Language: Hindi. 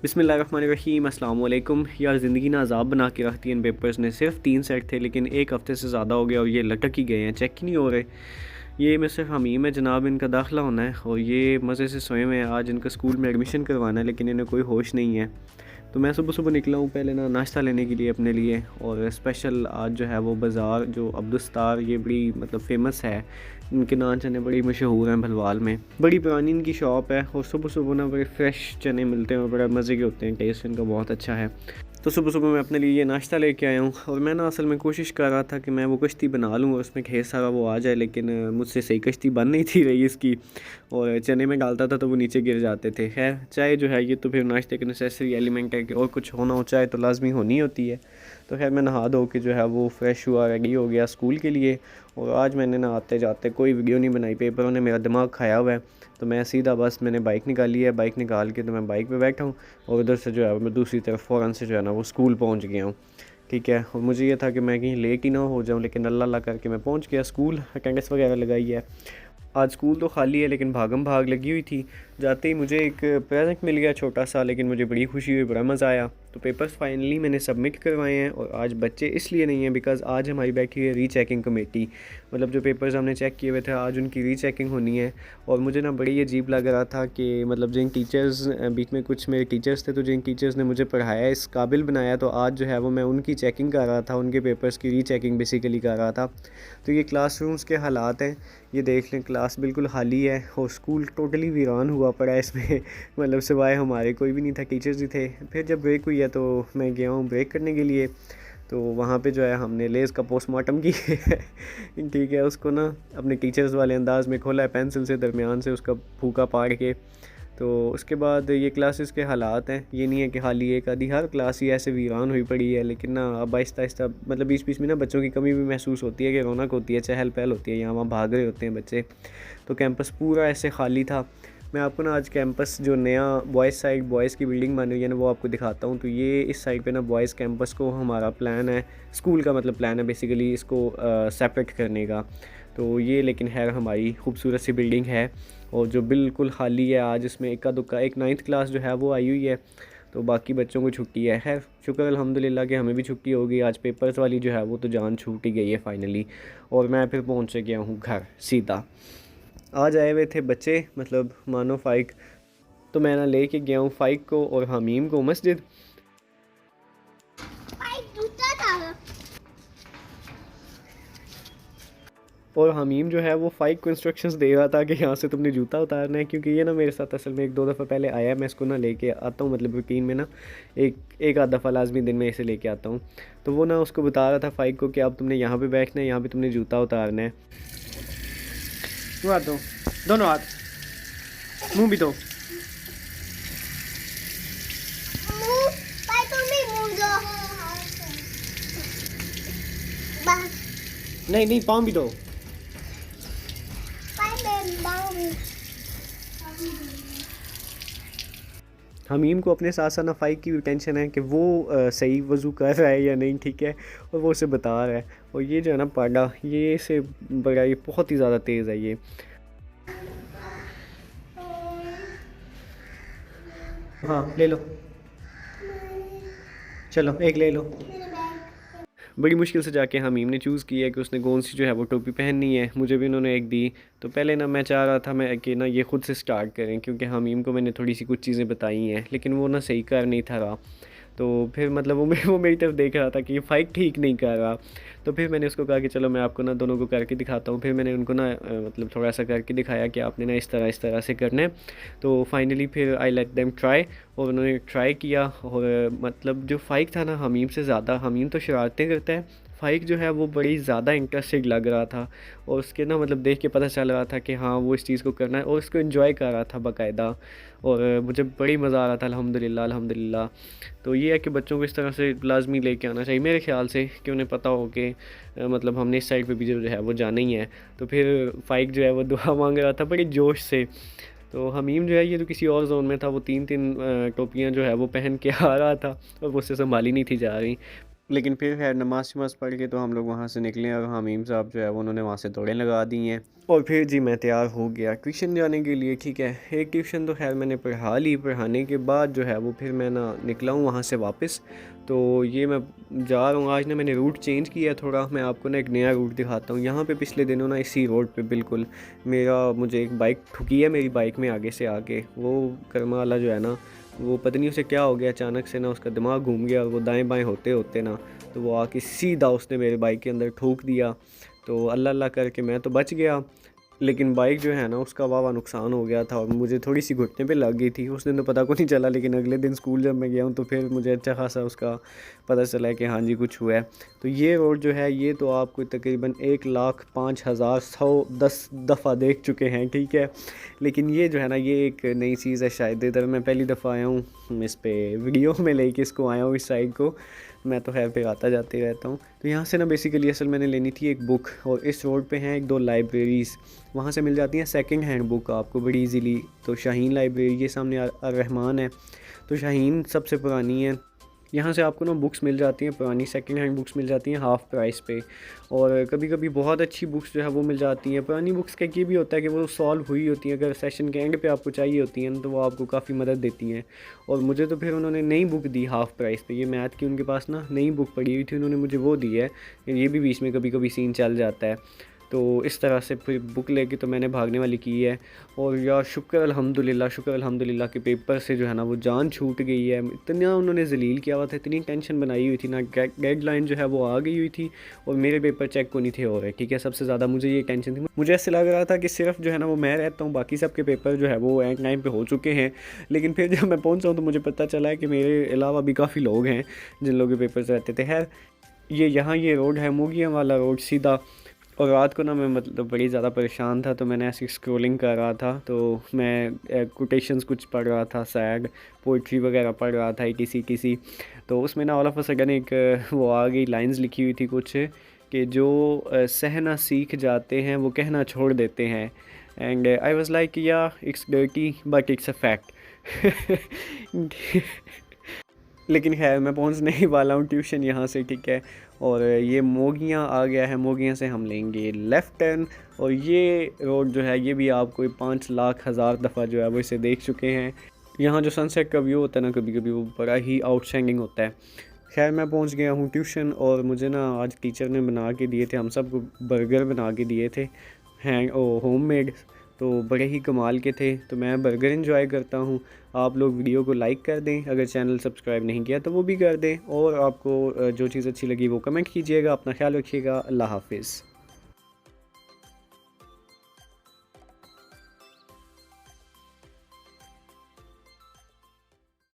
बिस्मिल्लाहिर्रहमानिर्रहीम अस्सलाम वालेकुम। यार ज़िंदगी ना अज़ाब बना के रखती है। इन पेपर्स ने सिर्फ 3 सेट थे लेकिन एक हफ़्ते से ज़्यादा हो गया और ये लटक ही गए हैं, चेक ही नहीं हो रहे। ये में सिर्फ हमीम है जनाब, इनका दाखिला होना है और ये मज़े से सोए हुए हैं। आज इनका स्कूल में एडमिशन करवाना है लेकिन इन्हें कोई होश नहीं है। तो मैं सुबह सुबह निकला हूँ पहले ना नाश्ता लेने के लिए अपने लिए, और स्पेशल आज जो है वो बाज़ार जो अब्दुस्तार, ये बड़ी मतलब फ़ेमस है। इनके नान चने बड़ी मशहूर हैं भलवाल में, बड़ी पुरानी इनकी शॉप है और सुबह सुबह ना बड़े फ्रेश चने मिलते हैं और बड़ा मज़े के होते हैं, टेस्ट इनका बहुत अच्छा है। तो सुबह सुबह मैं अपने लिए ये नाश्ता लेके आया हूँ और मैं ना असल में कोशिश कर रहा था कि मैं वो कश्ती बना लूँ और उसमें ढेर सारा वो आ जाए, लेकिन मुझसे सही कश्ती बन नहीं थी रही इसकी, और चने में डालता था तो वो नीचे गिर जाते थे। खैर चाय जो है ये तो फिर नाश्ते का नेसेसरी एलिमेंट है कि और कुछ होना हो चाहे तो लाजमी होनी होती है। तो खैर मैं नहा धो के जो है वो फ़्रेश हुआ, रेडी हो गया स्कूल के लिए। और आज मैंने ना आते जाते कोई वीडियो नहीं बनाई, पेपरों ने मेरा दिमाग खाया हुआ है। तो मैं सीधा बस मैंने बाइक निकाली है, बाइक निकाल के तो मैं बाइक पे बैठा हूँ और उधर से जो है मैं दूसरी तरफ फ़ौरन से जो है ना वो स्कूल पहुँच गया हूँ। ठीक है, और मुझे ये था कि मैं कहीं लेट ही ना हो जाऊँ, लेकिन अल्लाह अल्लाह करके मैं पहुँच गया स्कूल। अटेंडेंस वगैरह लगाई है। आज स्कूल तो खाली है लेकिन भागम भाग लगी हुई थी। जाते ही मुझे एक प्रेजेंट मिल गया छोटा सा, लेकिन मुझे बड़ी खुशी हुई, बड़ा मज़ा आया। तो पेपर्स फाइनली मैंने सबमिट करवाए हैं और आज बच्चे इसलिए नहीं हैं बिकॉज़ आज हमारी बैठी है रीचेकिंग कमेटी। मतलब जो पेपर्स हमने चेक किए हुए थे आज उनकी रीचेकिंग होनी है। और मुझे ना बड़ी अजीब लग रहा था कि मतलब जिन टीचर्स बीच में कुछ मेरे टीचर्स थे, तो जिन टीचर्स ने मुझे पढ़ाया इस काबिल बनाया, तो आज जो है वो मैं उनकी चेकिंग कर रहा था, उनके पेपर्स की रीचेकिंग बेसिकली कर रहा था। तो ये क्लासरूम्स के हालात हैं, ये देख लें, क्लास बिल्कुल खाली है और स्कूल टोटली वीरान हुआ पड़ा है इसमें। मतलब सिवाय हमारे कोई भी नहीं था, टीचर्स ही थे। फिर जब ब्रेक हुई है तो मैं गया हूँ ब्रेक करने के लिए। तो वहाँ पे जो है हमने लेज़ का पोस्टमार्टम किया है। ठीक है, उसको ना अपने टीचर्स वाले अंदाज में खोला है, पेंसिल से दरमियान से उसका फूका पाड़ के। तो उसके बाद ये क्लासेस के हालात हैं, ये नहीं है कि खाली एक आधी, हर क्लास ही ऐसे वीरान हुई पड़ी है। लेकिन ना अब आहिस्ता आहिस्ता मतलब बीच बीच में ना बच्चों की कमी भी महसूस होती है कि रौनक होती है, चहल पहल होती है, यहाँ वहाँ भाग रहे होते हैं बच्चे। तो कैंपस पूरा ऐसे खाली था। मैं आपको ना आज कैंपस जो नया बॉयज़ साइड बॉयज़ की बिल्डिंग बनी हुई है ना वो आपको दिखाता हूँ। तो ये इस साइड पे ना बॉयज़ कैंपस को हमारा प्लान है, स्कूल का मतलब प्लान है बेसिकली इसको सेपरेट करने का। तो ये लेकिन है हमारी खूबसूरत सी बिल्डिंग है और जो बिल्कुल खाली है। आज इसमें इक्का दुक्का एक 9th क्लास जो है वो आई हुई है, तो बाकी बच्चों को छुट्टी है। खैर शुक्र अल्हम्दुलिल्लाह कि हमें भी छुट्टी होगी। आज पेपर्स वाली जो है वो तो जान छूट ही गई है फाइनली। और मैं फिर पहुँच गया हूँ घर सीधा। आज आए हुए थे बच्चे, मतलब मानो फ़ाइक। तो मैं ना लेके गया हूँ फ़ाइक को और हमीम को मस्जिद। और हमीम जो है वो फ़ाइक को इंस्ट्रक्शंस दे रहा था कि यहाँ से तुमने जूता उतारना है, क्योंकि ये ना मेरे साथ असल में एक दो दफ़ा पहले आया है। मैं इसको ना लेके आता हूँ, मतलब रूटीन में ना एक एक आध दफ़ा लाजमी दिन में इसे लेके आता हूँ। तो वो ना उसको बता रहा था फ़ाइक को कि अब तुमने यहाँ पे बैठना है, यहाँ पे तुमने जूता उतारना है। वो हाथ दो, दोनों हाथ, मुँह भी दो। नहीं नहीं, पाँव भी दो। हमीम को अपने साथ साथ ना फ़ाइक की भी टेंशन है कि वो सही वज़ू कर रहा है या नहीं, ठीक है, और वो उसे बता रहा है। और ये जो है ना पाडा, ये से बड़ा, ये बहुत ही ज़्यादा तेज़ है ये। हाँ ले लो, चलो एक ले लो। बड़ी मुश्किल से जाके हमीम ने चूज़ किया कि उसने कौन सी जो है वो टोपी पहननी है। मुझे भी उन्होंने एक दी। तो पहले ना मैं चाह रहा था मैं कि ना ये ख़ुद से स्टार्ट करें, क्योंकि हमीम को मैंने थोड़ी सी कुछ चीज़ें बताई हैं लेकिन वो ना सही कर नहीं था रहा। तो फिर मतलब वो मेरी तरफ देख रहा था कि ये फ़ाइट ठीक नहीं कर रहा। तो फिर मैंने उसको कहा कि चलो मैं आपको ना दोनों को करके दिखाता हूँ। फिर मैंने उनको ना मतलब थोड़ा सा करके दिखाया कि आपने ना इस तरह से करना है। तो फाइनली फिर आई लेट देम ट्राई, और उन्होंने ट्राई किया। और मतलब जो फ़ाइक था ना हमीम से ज़्यादा, हमीम तो शरारतें करता है, फ़ाइक जो है वो बड़ी ज़्यादा इंटरेस्टेड लग रहा था। और उसके ना मतलब देख के पता चल रहा था कि हाँ वो इस चीज़ को करना है और उसको एंजॉय कर रहा था बाकायदा। और मुझे बड़ी मज़ा आ रहा था अल्हम्दुलिल्लाह अल्हम्दुलिल्लाह। तो ये है कि बच्चों को इस तरह से लाजमी लेके आना चाहिए मेरे ख़्याल से, कि उन्हें पता हो कि मतलब हमने इस साइड पे भी जो है वो जाना ही है। तो फिर फ़ाइक जो है वो दुआ मांग रहा था बड़ी जोश से। तो हमीम जो है ये तो किसी और जोन में था, वो तीन तीन टोपियाँ जो है वो पहन के आ रहा था और मुझसे संभाली नहीं थी जा रही। लेकिन फिर खैर नमाज़ शमाज़ पढ़ के तो हम लोग वहाँ से निकले और हमीम साहब जो है वो उन्होंने वहाँ से दौड़ें लगा दी हैं। और फिर जी मैं तैयार हो गया ट्यूशन जाने के लिए। ठीक है, एक ट्यूशन तो खैर मैंने पढ़ा ली, पढ़ाने के बाद जो है वो फिर मैं ना निकला हूँ वहाँ से वापस। तो ये मैं जा रहा हूँ आज ना, मैंने रूट चेंज किया थोड़ा, मैं आपको ना एक नया रूट दिखाता हूँ। यहाँ पे पिछले दिनों ना इसी रोड पे बिल्कुल मुझे एक बाइक ठुकी है मेरी बाइक में आगे से आके। वो कर्मा वाला जो है ना, वो पता नहीं उसे क्या हो गया, अचानक से ना उसका दिमाग घूम गया और वो दाएं बाएं होते होते ना तो वो आके सीधा उसने मेरे बाइक के अंदर ठोक दिया। तो अल्लाह अल्लाह करके मैं तो बच गया, लेकिन बाइक जो है ना उसका वावा नुकसान हो गया था और मुझे थोड़ी सी घुटने पे लग गई थी। उस दिन तो पता को नहीं चला, लेकिन अगले दिन स्कूल जब मैं गया हूँ तो फिर मुझे अच्छा खासा उसका पता चला है कि हाँ जी कुछ हुआ है। तो ये रोड जो है ये तो आपको तकरीबन 1,05,110 दफ़ा देख चुके हैं। ठीक है, लेकिन ये जो है ना ये एक नई चीज़ है, शायद इधर मैं पहली दफ़ा आया हूँ, इस पे वीडियो में लेके इसको आया हूँ इस साइड को। मैं तो खैर पे आता जाते रहता हूँ। तो यहाँ से ना बेसिकली असल मैंने लेनी थी एक बुक, और इस रोड पे हैं एक दो लाइब्रेरीज़, वहाँ से मिल जाती हैं सेकंड हैंड बुक आपको बड़ी इजीली। तो शाहीन लाइब्रेरी ये सामने रहमान है, तो शाहीन सबसे पुरानी है। यहाँ से आपको ना बुक्स मिल जाती हैं पुरानी, सेकंड हैंड बुक्स मिल जाती हैं हाफ़ प्राइस पे, और कभी कभी बहुत अच्छी बुक्स जो है वो मिल जाती हैं। पुरानी बुक्स का ये भी होता है कि वो सॉल्व हुई होती हैं, अगर सेशन के एंड पे आपको चाहिए होती हैं तो वो आपको काफ़ी मदद देती हैं। और मुझे तो फिर उन्होंने नई बुक दी हाफ़ प्राइस पे, ये मैथ की उनके पास ना नई बुक पड़ी हुई थी, उन्होंने मुझे वो दी है। ये भी बीच में कभी कभी सीन चल जाता है, तो इस तरह से फिर बुक लेके तो मैंने भागने वाली की है। और यार शुक्र अल्हम्दुलिल्लाह के पेपर से जो है ना वो जान छूट गई है। इतना उन्होंने जलील किया हुआ था, इतनी टेंशन बनाई हुई थी ना, डेडलाइन जो है वो आ गई हुई थी और मेरे पेपर चेक को नहीं थे हो रहे। ठीक है, सबसे ज़्यादा मुझे ये टेंशन थी, मुझे ऐसे लग रहा था कि सिर्फ जो है ना वो मैं रहता हूँ, बाकी सबके पेपर जो है वो एंड टाइम पे हो चुके हैं। लेकिन फिर जब मैं पहुँचा हूँ तो मुझे पता चला है कि मेरे अलावा भी काफ़ी लोग हैं जिन लोगों के पेपर्स रहते थे। खैर ये यहाँ ये रोड है मोगिया वाला रोड सीधा। और रात को ना मैं मतलब बड़ी ज़्यादा परेशान था, तो मैंने ऐसी स्क्रॉलिंग कर रहा था, तो मैं कोटेशंस कुछ पढ़ रहा था, सैड पोइट्री वगैरह पढ़ रहा था इटीसी। तो उसमें ना ऑल ऑफ अ सडन एक वो आ गई, लाइंस लिखी हुई थी कुछ कि जो सहना सीख जाते हैं वो कहना छोड़ देते हैं। एंड आई वाज लाइक या it's dirty but it's a fact. लेकिन खैर मैं पहुंचने ही वाला हूँ ट्यूशन यहाँ से। ठीक है, और ये मोगियाँ आ गया है, मोगियाँ से हम लेंगे लेफ़्ट टर्न। और ये रोड जो है ये भी आपको 5,00,000 दफ़ा जो है वो इसे देख चुके हैं। यहाँ जो सनसेट का व्यू होता है ना कभी कभी वो बड़ा ही आउटस्टैंडिंग होता है। खैर मैं पहुँच गया हूँ ट्यूशन, और मुझे ना आज टीचर ने बना के दिए थे, हम सबको बर्गर बना के दिए थे, होममेड, तो बड़े ही कमाल के थे। तो मैं बर्गर एंजॉय करता हूँ। आप लोग वीडियो को लाइक कर दें, अगर चैनल सब्सक्राइब नहीं किया तो वो भी कर दें, और आपको जो चीज़ अच्छी लगी वो कमेंट कीजिएगा। अपना ख्याल रखिएगा, अल्लाह हाफिज़।